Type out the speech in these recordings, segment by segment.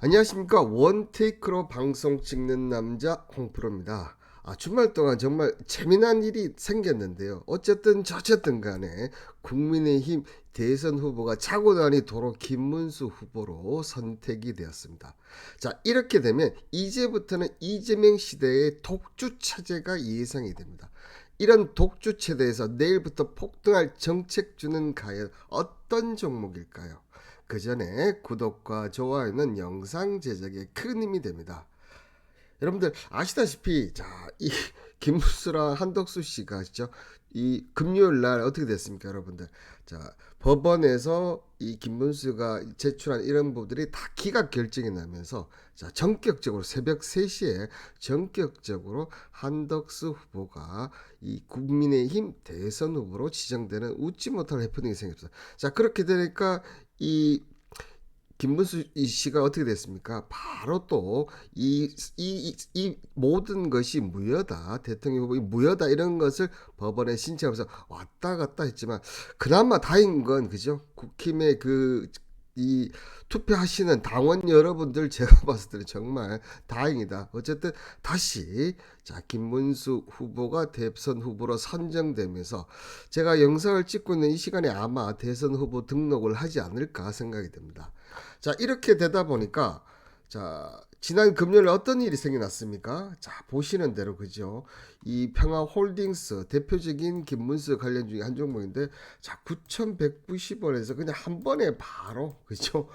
안녕하십니까. 원테이크로 방송 찍는 남자 홍프로입니다. 주말 동안 정말 재미난 일이 생겼는데요. 어쨌든 저쨌든 간에 국민의힘 대선 후보가 차고나니 도로 김문수 후보로 선택이 되었습니다. 자, 이렇게 되면 이제부터는 이재명 시대의 독주 체제가 예상이 됩니다. 이런 독주 체제에서 내일부터 폭등할 정책주는 과연 어떤 종목일까요? 그 전에 구독과 좋아요는 영상 제작에 큰 힘이 됩니다. 여러분들 아시다시피 이 김문수랑 한덕수 씨가 있죠. 이 금요일 날 어떻게 됐습니까, 여러분들? 법원에서 이 김문수가 제출한 이런 부분들이 다 기각 결정이 나면서 전격적으로 새벽 3시에 전격적으로 한덕수 후보가 이 국민의힘 대선 후보로 지정되는 웃지 못할 해프닝이 생겼어요. 그렇게 되니까 이 김문수 씨가 어떻게 됐습니까? 바로 또 이 모든 것이 무효다, 대통령 후보이 무효다 이런 것을 법원에 신청하면서 왔다 갔다 했지만 그나마 다행인 건 그죠? 국힘의 이 투표하시는 당원 여러분들 제가 봤을 때는 정말 다행이다. 어쨌든 다시 김문수 후보가 대선 후보로 선정되면서 제가 영상을 찍고 있는 이 시간에 아마 대선 후보 등록을 하지 않을까 생각이 됩니다. 이렇게 되다 보니까 지난 금요일 어떤 일이 생겨났습니까? 보시는 대로 그죠? 이 평화홀딩스 대표적인 김문수 관련 중에 한 종목인데 9,190원에서 그냥 한 번에 바로 그죠?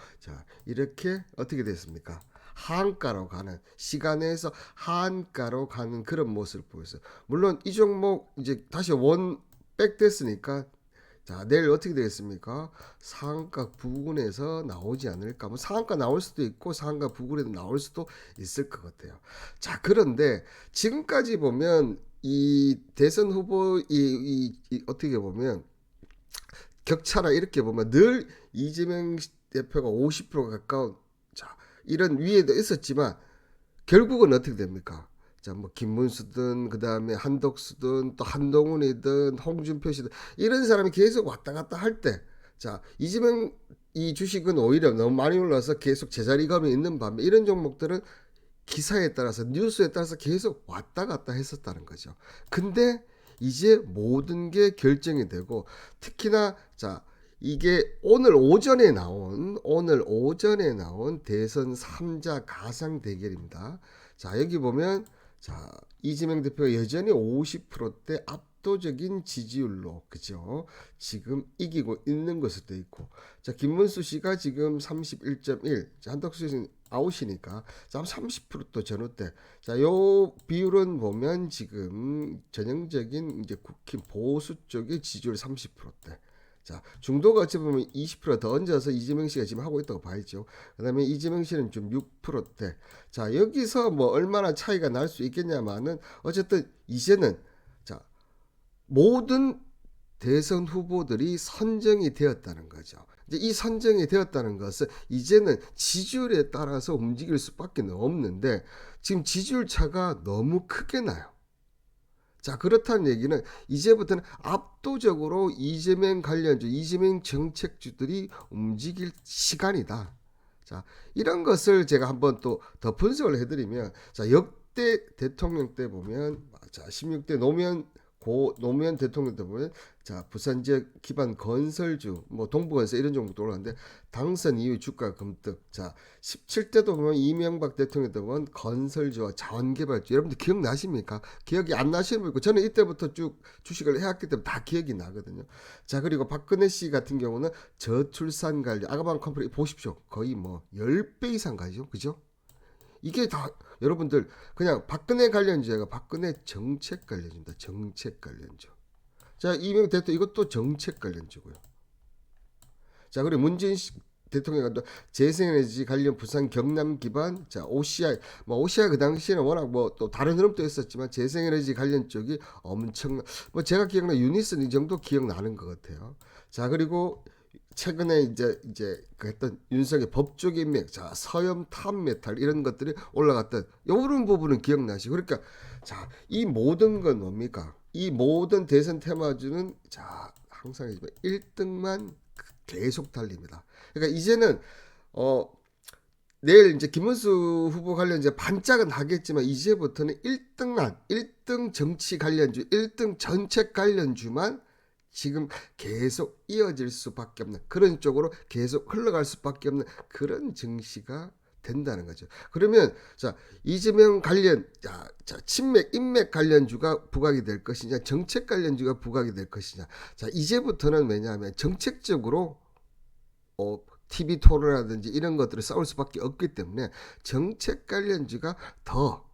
이렇게 어떻게 됐습니까? 하한가로 가는 시간에서 하한가로 가는 그런 모습을 보였어요. 물론 이 종목 이제 다시 원백 됐으니까 내일 어떻게 되겠습니까? 상한가 부근에서 나오지 않을까? 뭐 상한가 나올 수도 있고 상한가 부근에도 나올 수도 있을 것 같아요. 그런데 지금까지 보면 이 대선 후보 어떻게 보면 격차나 이렇게 보면 늘 이재명 대표가 50% 가까운 이런 위에도 있었지만 결국은 어떻게 됩니까? 뭐 김문수든 그 다음에 한덕수든 또 한동훈이든 홍준표 씨든 이런 사람이 계속 왔다 갔다 할 때, 이재명 이 주식은 오히려 너무 많이 올라서 계속 제자리감이 있는 반면 이런 종목들은 기사에 따라서 뉴스에 따라서 계속 왔다 갔다 했었다는 거죠. 근데 이제 모든 게 결정이 되고 특히나 이게 오늘 오전에 나온 대선 3자 가상 대결입니다. 여기 보면 이재명 대표가 여전히 50%대 압도적인 지지율로 그죠? 지금 이기고 있는 것으로 돼 있고 김문수 씨가 지금 31.1, 한덕수 씨는 아웃이니까 30%또 전후대. 요 비율은 보면 지금 전형적인 이제 국힘 보수 쪽의 지지율 30%대. 중도가 어찌 보면 20%더 얹어서 이재명 씨가 지금 하고 있다고 봐야죠. 그 다음에 이재명 씨는 좀 6%대. 여기서 뭐 얼마나 차이가 날 수 있겠냐마는 어쨌든 이제는 모든 대선 후보들이 선정이 되었다는 거죠. 이제 이 선정이 되었다는 것은 이제는 지지율에 따라서 움직일 수밖에 없는데 지금 지지율 차가 너무 크게 나요. 그렇다는 얘기는 이제부터는 압도적으로 이재명 관련주, 이재명 정책주들이 움직일 시간이다. 이런 것을 제가 한번 또 더 분석을 해드리면, 역대 대통령 때 보면, 16대 노무현 대통령 때 보면, 부산 지역 기반 건설주, 뭐 동부건설 이런 종목도 올랐는데, 당선 이후 주가 급등. 17대도 보면 이명박 대통령 때 보면 건설주와 자원개발주. 여러분들 기억나십니까? 기억이 안 나시는 분 있고, 저는 이때부터 쭉 주식을 해왔기 때문에 다 기억이 나거든요. 그리고 박근혜 씨 같은 경우는 저출산 관련, 아가방 컴퍼니 보십시오. 거의 뭐 10배 이상 가죠. 그죠? 이게 다 여러분들 그냥 박근혜 관련주가 박근혜 정책 관련주입니다. 정책 관련주. 이명 대통령 이것도 정책 관련주고요. 그리고 문재인 대통령이 또 재생에너지 관련 부산 경남 기반 OCI 뭐 OCI 그 당시에는 워낙 뭐 또 다른 흐름도 있었지만 재생에너지 관련 쪽이 엄청 뭐 제가 기억나 유니슨 이 정도 기억나는 것 같아요. 그리고 최근에 이제 그 했던 윤석의 법조계 인맥, 서염 탑메탈 이런 것들이 올라갔던 이런 부분은 기억나시고 그러니까 이 모든 건 뭡니까? 이 모든 대선 테마주는 항상 1등만 계속 달립니다. 그러니까 이제는 내일 이제 김문수 후보 관련 이제 반짝은 하겠지만 이제부터는 1등만 1등 정치 관련주, 1등 정책 관련주만 지금 계속 이어질 수밖에 없는 그런 쪽으로 계속 흘러갈 수밖에 없는 그런 증시가 된다는 거죠. 그러면 자 이재명 관련 자 친맥 인맥 관련주가 부각이 될 것이냐 정책 관련주가 부각이 될 것이냐 자 이제부터는 왜냐하면 정책적으로 TV 토론이라든지 이런 것들을 싸울 수밖에 없기 때문에 정책 관련주가 더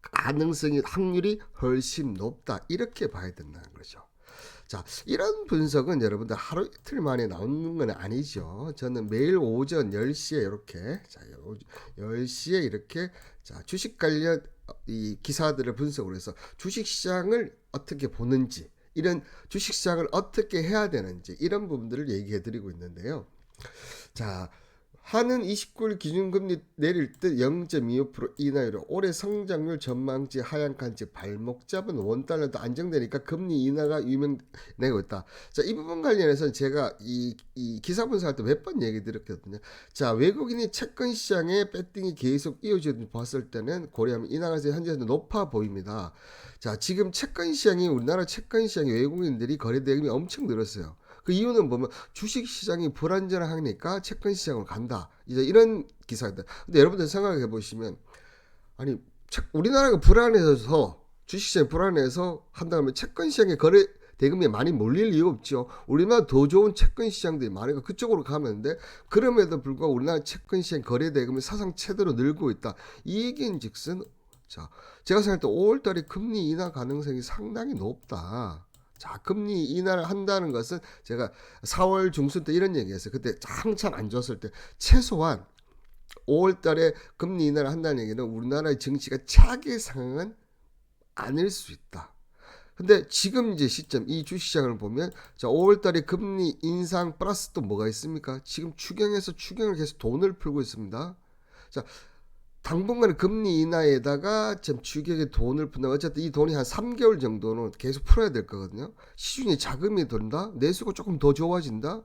가능성이 확률이 훨씬 높다 이렇게 봐야 된다는 거죠. 자, 이런 분석은 여러분들 하루 이틀 만에 나오는 건 아니죠. 저는 매일 오전 10시에 이렇게 10시에 이렇게 자, 주식 관련 이 기사들을 분석을 해서 주식 시장을 어떻게 보는지 이런 주식 시장을 어떻게 해야 되는지 이런 부분들을 얘기해 드리고 있는데요. 자, 한은 29일 기준금리 내릴 듯 0.25% 인하율로 올해 성장률 전망치 하향한 즉 발목 잡은 원달러도 안정되니까 금리 인하가 유명되고 있다. 자, 이 부분 관련해서 제가 이 기사 분석할 때 몇 번 얘기 드렸거든요. 자, 외국인이 채권 시장에 배팅이 계속 이어지는 봤을 때는 고려하면 인하 가능성이 현재는 높아 보입니다. 자, 지금 채권 시장이 우리나라 채권 시장에 외국인들이 거래 대금이 엄청 늘었어요. 그 이유는 보면 주식 시장이 불안전하니까 채권 시장으로 간다. 이제 이런 기사입니다. 근데 여러분들 생각해 보시면 아니 우리나라가 불안해서 주식 시장이 불안해서 한다면 채권 시장에 거래 대금이 많이 몰릴 이유가 없죠. 우리나라 더 좋은 채권 시장들이 많으니까 그쪽으로 가면 돼. 그럼에도 불구하고 우리나라 채권 시장 거래 대금이 사상 최대로 늘고 있다. 이 얘기인즉슨 자 제가 생각할 때 5월달에 금리 인하 가능성이 상당히 높다. 자, 금리 인하를 한다는 것은 제가 4월 중순 때 이런 얘기했어요. 그때 한참 안 좋았을 때 최소한 5월 달에 금리 인하를 한다는 얘기는 우리나라의 증시가 차기 상황은 아닐 수 있다. 근데 지금 이제 시점 이 주시장을 보면 자 5월 달에 금리 인상 플러스 또 뭐가 있습니까? 지금 추경을 계속 돈을 풀고 있습니다. 자 당분간은 금리 인하에다가 좀 추격에 돈을 푼다. 어쨌든 이 돈이 한 3개월 정도는 계속 풀어야 될 거거든요. 시중에 자금이 돈다. 내수가 조금 더 좋아진다.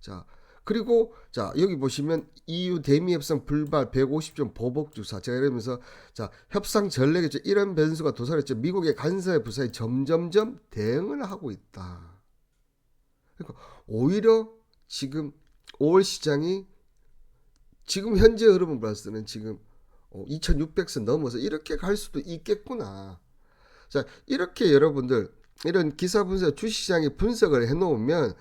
자, 그리고 자 여기 보시면 EU 대미 협상 불발 150점 보복 주사. 제가 이러면서 자 협상 전례겠죠. 이런 변수가 도사했죠. 미국의 간사의 부사에 점점점 대응을 하고 있다. 그러니까 오히려 지금 5월 시장이 지금 현재 흐름을 봤을 때는 지금 2600선 넘어서 이렇게 갈 수도 있겠구나. 자, 이렇게 여러분들 이런 기사 분석, 주식시장의 분석을 해놓으면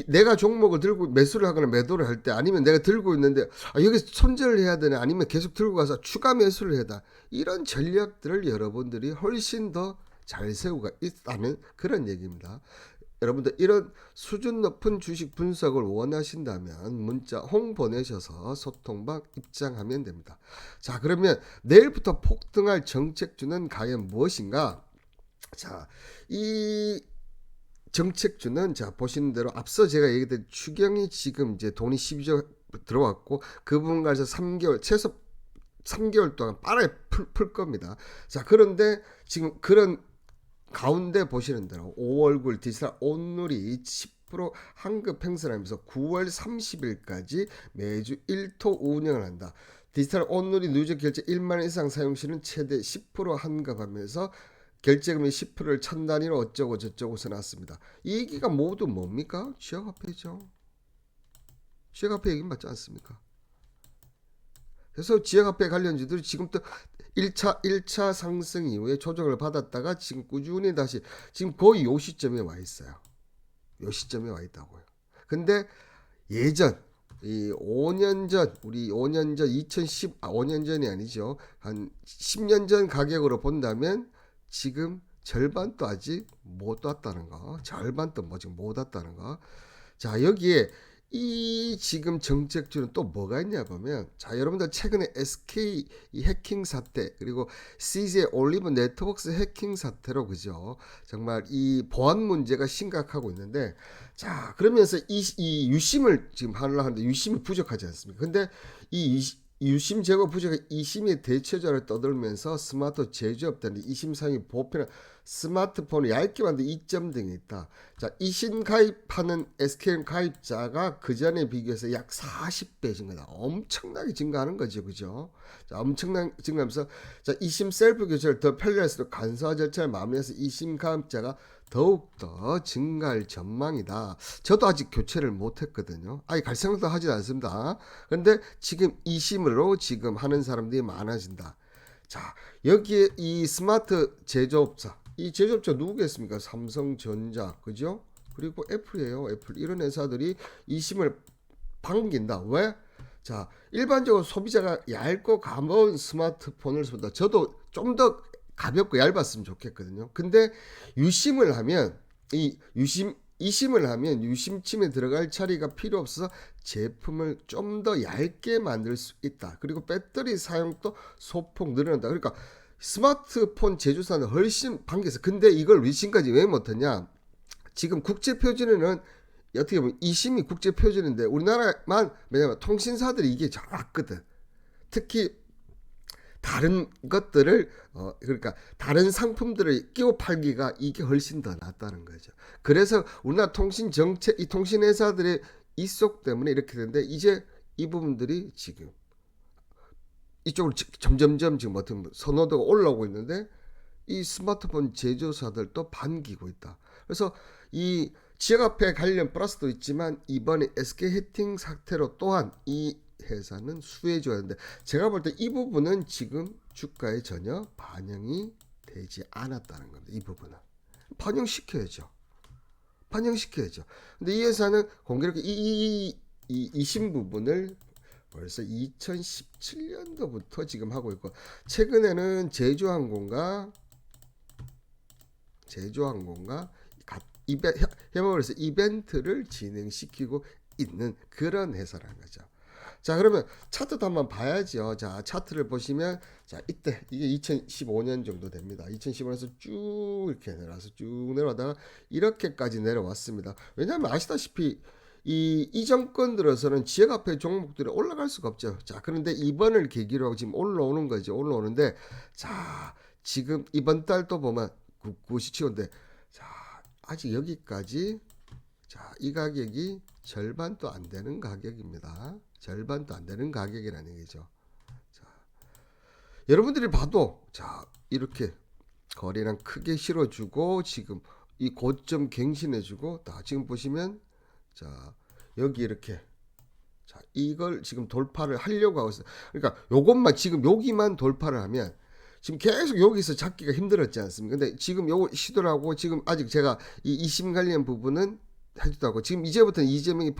내가 종목을 들고 매수를 하거나 매도를 할 때 아니면 내가 들고 있는데 여기서 손절을 해야 되나 아니면 계속 들고 가서 추가 매수를 해야 되나 이런 전략들을 여러분들이 훨씬 더 잘 세우고 있다는 그런 얘기입니다. 여러분들 이런 수준 높은 주식 분석을 원하신다면 문자 홍 보내셔서 소통방 입장하면 됩니다. 자, 그러면 내일부터 폭등할 정책주는 과연 무엇인가? 자, 이 정책주는 자 보시는 대로 앞서 제가 얘기했던 추경이 지금 이제 돈이 12조 들어왔고 그 부분까지 3개월 최소 3개월 동안 빠르게 풀 겁니다. 자, 그런데 지금 그런 가운데 보시는 대로 5월 9일 디지털 온누리 10% 환급 행사하면서 9월 30일까지 매주 1토 운영을 한다. 디지털 온누리 누적 결제 1만 원 이상 사용 시는 최대 10% 환급하면서 결제금의 10%를 천 단위로 어쩌고 저쩌고 써놨습니다. 이 얘기가 모두 뭡니까? 지역화폐죠. 지역화폐 얘기 맞지 않습니까? 그래서 지역화폐 관련주들이 지금 또 1차 상승 이후에 조정을 받았다가 지금 꾸준히 다시 지금 거의 요 시점에 와 있어요. 요 시점에 와 있다고요. 근데 예전 이 5년 전 우리 5년 전 5년 전이 아니죠. 한 10년 전 가격으로 본다면 지금 절반도 아직 못 왔다는 거. 절반도 뭐 지금 못 왔다는 거. 자, 여기에 이 지금 정책주는 또 뭐가 있냐 보면 자 여러분들 최근에 SK 이 해킹 사태 그리고 CJ 올리브 네트워크스 해킹 사태로 그죠 정말 이 보안 문제가 심각하고 있는데 자 그러면서 이 유심을 지금 하려고 하는데 유심이 부족하지 않습니까? 근데 이 유심 제거 부재가 2심의 대체자를 떠들면서 스마트 제조업자는 2심 사용이 보편한 스마트폰을 얇게 만든 이점 등이 있다. 자, 2심 가입하는 SKM 가입자가 그 전에 비교해서 약 40배 증가다. 엄청나게 증가하는 거죠, 그죠? 자, 엄청나게 증가하면서 자, 2심 셀프 교체를 더 편리할수록 간소화 절차를 마무리해서 2심 가입자가 더욱더 증가할 전망이다. 저도 아직 교체를 못했거든요. 아예 갈 생각도 하지 않습니다. 그런데 지금 2심으로 지금 하는 사람들이 많아진다. 자, 여기에 이 스마트 제조업자, 이 제조업자 누구겠습니까? 삼성전자, 그죠? 그리고 애플이에요. 애플 이런 회사들이 2심을 반긴다. 왜? 자, 일반적으로 소비자가 얇고 가벼운 스마트폰을 씁니다. 저도 좀 더 가볍고 얇았으면 좋겠거든요. 근데 유심을 하면 이 유심 2심을 하면 유심침에 들어갈 처리가 필요 없어서 제품을 좀 더 얇게 만들 수 있다. 그리고 배터리 사용도 소폭 늘어난다. 그러니까 스마트폰 제조사는 훨씬 반겨서 근데 이걸 유심까지 왜 못했냐? 지금 국제 표준에는 어떻게 보면 2심이 국제 표준인데 우리나라만 왜냐면 통신사들이 이게 잘 왔거든. 특히 다른 것들을 그러니까 다른 상품들을 끼워 팔기가 이게 훨씬 더 낫다는 거죠. 그래서 우리나라 통신 정책 이 통신 회사들의 이속 때문에 이렇게 되는데 이제 이 부분들이 지금 이쪽으로 점점점 지금 어떻게 보면 선호도가 올라오고 있는데 이 스마트폰 제조사들도 반기고 있다. 그래서 이 지역화폐 관련 플러스도 있지만 이번에 SK 해팅 사태로 또한 이 회사는 수혜줘야 하는데 제가 볼 때 이 부분은 지금 주가에 전혀 반영이 되지 않았다는 겁니다. 이 부분은 반영시켜야죠. 반영시켜야죠. 근데 이 회사는 공교롭게 이심 부분을 벌써 2017년도부터 지금 하고 있고 최근에는 제주항공과 협업을 해서 이벤트를 진행시키고 있는 그런 회사라는 거죠. 자, 그러면 차트도 한번 봐야죠. 자, 차트를 보시면 자, 이때 이게 2015년 정도 됩니다. 2015년에서 쭉 이렇게 내려와서 쭉 내려가다가 이렇게까지 내려왔습니다. 왜냐하면 아시다시피 이 정권 들어서는 지역화폐 종목들이 올라갈 수가 없죠. 자, 그런데 이번을 계기로 지금 올라오는 거죠. 올라오는데 자, 지금 이번 달 또 보면 99시치고인데 자, 아직 여기까지 자, 이 가격이 절반도 안 되는 가격입니다. 절반도 안 되는 가격이라는 얘기죠. 자, 여러분들이 봐도 자, 이렇게 거래량 크게 실어주고 지금 이 고점 갱신해주고 다 지금 보시면 자, 여기 이렇게 자, 이걸 지금 돌파를 하려고 하고 있어요. 그러니까 요것만 지금 여기만 돌파를 하면 지금 계속 여기서 잡기가 힘들었지 않습니까? 근데 지금 요거 시도하고 지금 아직 제가 이 이심 관련 부분은 해주도 하고 지금 이제부터는 이재명이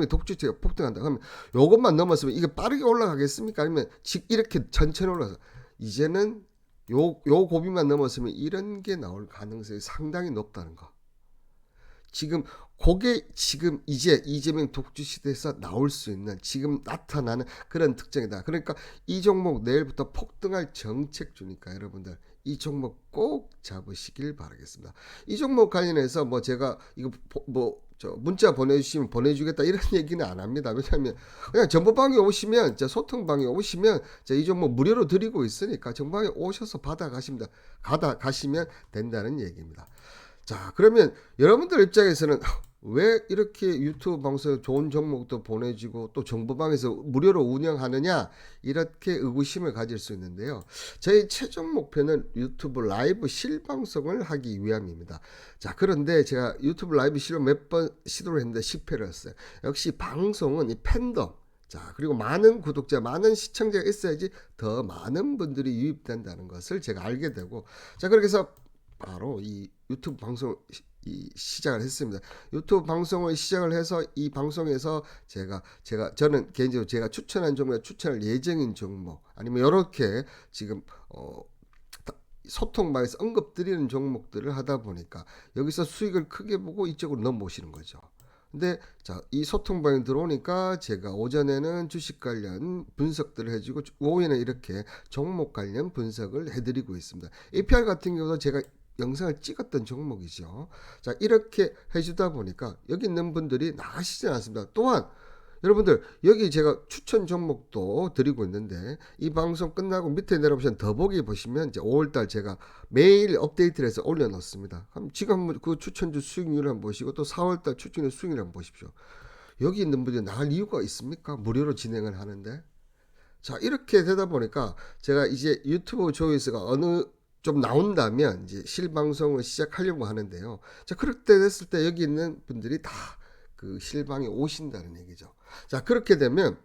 독주체가 폭등한다 그러면 요것만 넘었으면 이게 빠르게 올라가겠습니까? 아니면 이렇게 천천히 올라가서 이제는 요 고비만 넘었으면 이런 게 나올 가능성이 상당히 높다는 거. 지금 그게 지금 이제 이재명 독주 시대에서 나올 수 있는 지금 나타나는 그런 특징이다. 그러니까 이 종목 내일부터 폭등할 정책주니까 여러분들 이 종목 꼭 잡으시길 바라겠습니다. 이 종목 관련해서 뭐 제가 이거 문자 보내주시면 보내주겠다 이런 얘기는 안 합니다. 왜냐하면 그냥 정보방에 오시면 소통방에 오시면 이 종목 무료로 드리고 있으니까 정보방에 오셔서 가시면 된다는 얘기입니다. 자, 그러면 여러분들 입장에서는 왜 이렇게 유튜브 방송에 좋은 종목도 보내주고 또 정보방에서 무료로 운영하느냐 이렇게 의구심을 가질 수 있는데요. 저희 최종 목표는 유튜브 라이브 실방송을 하기 위함입니다. 자, 그런데 제가 유튜브 라이브 실로 몇 번 시도를 했는데 실패를 했어요. 역시 방송은 이 팬덤 자, 그리고 많은 구독자, 많은 시청자가 있어야지 더 많은 분들이 유입된다는 것을 제가 알게 되고 자, 그렇게 해서 바로 이 유튜브 방송을 시작을 했습니다. 유튜브 방송을 시작을 해서 이 방송에서 저는 개인적으로 제가 추천한 종목, 추천할 예정인 종목 아니면 이렇게 지금 소통방에서 언급드리는 종목들을 하다 보니까 여기서 수익을 크게 보고 이쪽으로 넘어오시는 거죠. 근데 자, 이 소통방에 들어오니까 제가 오전에는 주식 관련 분석들을 해주고 오후에는 이렇게 종목 관련 분석을 해드리고 있습니다. APR 같은 경우도 제가 영상을 찍었던 종목이죠. 자, 이렇게 해주다 보니까 여기 있는 분들이 나가시지 않습니다. 또한 여러분들 여기 제가 추천 종목도 드리고 있는데 이 방송 끝나고 밑에 내려오시면 더보기 보시면 이제 5월달 제가 매일 업데이트를 해서 올려놓습니다. 그럼 지금 한번 그 추천주 수익률을 한번 보시고 또 4월달 추천주 수익률을 한번 보십시오. 여기 있는 분들이 나갈 이유가 있습니까? 무료로 진행을 하는데. 자, 이렇게 되다 보니까 제가 이제 유튜브 조회수가 어느 좀 나온다면 이제 실방송을 시작하려고 하는데요. 자, 그렇게 됐을 때 여기 있는 분들이 다 그 실방에 오신다는 얘기죠. 자, 그렇게 되면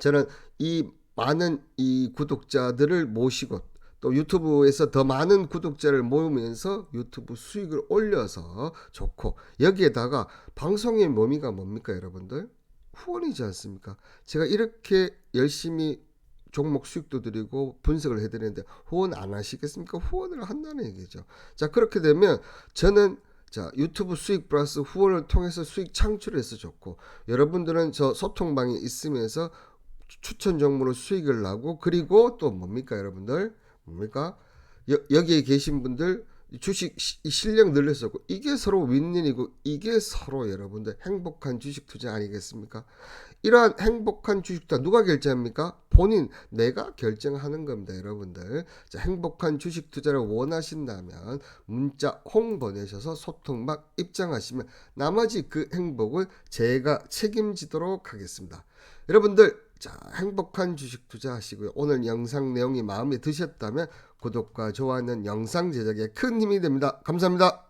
저는 이 많은 이 구독자들을 모시고 또 유튜브에서 더 많은 구독자를 모으면서 유튜브 수익을 올려서 좋고, 여기에다가 방송의 묘미가 뭡니까 여러분들? 후원이지 않습니까? 제가 이렇게 열심히 종목 수익도 드리고 분석을 해드리는데 후원 안 하시겠습니까? 후원을 한다는 얘기죠. 자, 그렇게 되면 저는 자, 유튜브 수익 플러스 후원을 통해서 수익 창출해서 좋고, 여러분들은 저 소통방에 있으면서 추천 종목으로 수익을 나고, 그리고 또 뭡니까 여러분들? 뭡니까? 여기에 계신 분들 주식 실력 늘렸었고, 이게 서로 윈윈이고, 이게 서로 여러분들 행복한 주식 투자 아니겠습니까? 이러한 행복한 주식 투자 누가 결정합니까? 본인, 내가 결정하는 겁니다 여러분들. 자, 행복한 주식 투자를 원하신다면 문자 홍 보내셔서 소통방 입장하시면 나머지 그 행복을 제가 책임지도록 하겠습니다. 여러분들, 자, 행복한 주식 투자하시고요. 오늘 영상 내용이 마음에 드셨다면 구독과 좋아요는 영상 제작에 큰 힘이 됩니다. 감사합니다.